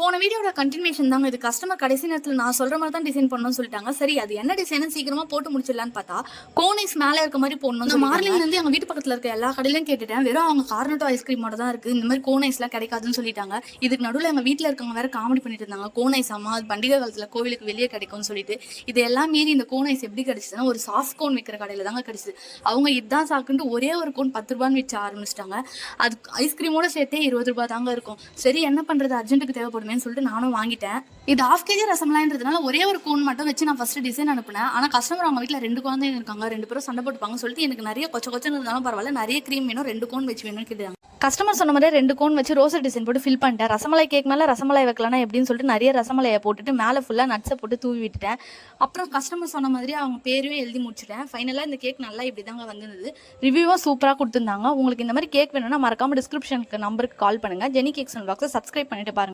போன வீடியோட கண்டினியூஷன் தாங்க இது. கஸ்டமர் கடைசி நேரத்தில் நான் சொல்ற மாதிரி தான் டிசைன் பண்ணணும்னு சொல்லிட்டாங்க. சரி அது என்ன டிசைன் சீக்கிரமா போட்டு முடிச்சிடலான்னு பார்த்தா கோனைஸ் மேலே இருக்க மாதிரி போடணும். மார்னிங்ல இருந்து எங்க வீட்டு பக்கத்துல இருக்க எல்லா கடையிலும் கேட்டுட்டேன். வெறும் அவங்க கார்னட்டோ ஐஸ்கிரீமோட தான் இருக்கு, இந்த மாதிரி கோனைஸ்லாம் கிடைக்காதுன்னு சொல்லிட்டாங்க. இதுக்கு நடுவில் எங்க வீட்டில் இருக்கவங்க வேற காமெடி பண்ணிட்டு இருந்தாங்க. கோனைஸ் அம்மா அது பண்டிகை காலத்துல கோவிலுக்கு வெளியே கிடைக்கும்னு சொல்லிட்டு. இதெல்லாம் மீறி இந்த கோனைஸ் எப்படி கிடைச்சதுன்னா ஒரு சாஃப்ட் கோன் விற்கிற கடையில தாங்க கிடைச்சது. அவங்க இதுதான் சாக்குன்ட்டு ஒரே ஒரு கோன் 10 ரூபான்னு விற்க ஆரம்பிச்சிட்டாங்க. அது ஐஸ்கிரீமோட சேர்த்தே 20 ரூபாய் தாங்க இருக்கும். சரி என்ன பண்றது, அர்ஜென்ட்டுக்கு தேவைப்படுமேன்னு சொல்லிட்டு நானும் வாங்கிட்டேன். இது 1/2 kg ரசமலாயின்றதுனால ஒரே ஒரு கோன் மட்டும் வச்சு நான் ஃபர்ஸ்ட் டிசைன் அனுப்புனேன். ஆனா கஸ்டமர் அவங்க வீட்டில் 2 குழந்தைங்க இருக்காங்க, 2 பேரும் சண்டை போட்டுப்பாங்கன்னு சொல்லிட்டு எனக்கு நிறைய கொச்சன்னு இருந்தாலும் பரவாயில்ல, நிறைய க்ரீம் வேணும், 2 கோன் வச்சு வேணும்னு கேட்டாங்க. கஸ்டமர் சொன்ன மாதிரி 2 கோன் வச்சு ரோசர் டிசைன் போட்டு ஃபில் பண்ணிட்டேன். ரசமலை கேக் மேலே ரசமலை வைக்கலாம்னா எப்படின்னு சொல்லிட்டு நிறைய ரசமலையை போட்டுட்டு மேலே ஃபுல்லாக நட்ஸை போட்டு தூவி விட்டுட்டேன். அப்புறம் கஸ்டமர் சொன்ன மாதிரி அவங்க பேரையும் எழுதி முடிச்சிட்டேன். ஃபைனலாக இந்த கேக் நல்லா இப்படி தாங்க வந்திருந்தது. ரிவ்யூவும் சூப்பராக கொடுத்துருந்தாங்க. உங்களுக்கு இந்த மாதிரி கேக் வேணும்னா மறக்காம டிஸ்கிரிப்ஷனுக்கு நம்பருக்கு கால் பண்ணுங்கள். ஜெனி கேக்ஸ் அண்ட் பாக்ஸை சப்ஸ்கிரைப் பண்ணிட்டு பாருங்கள்.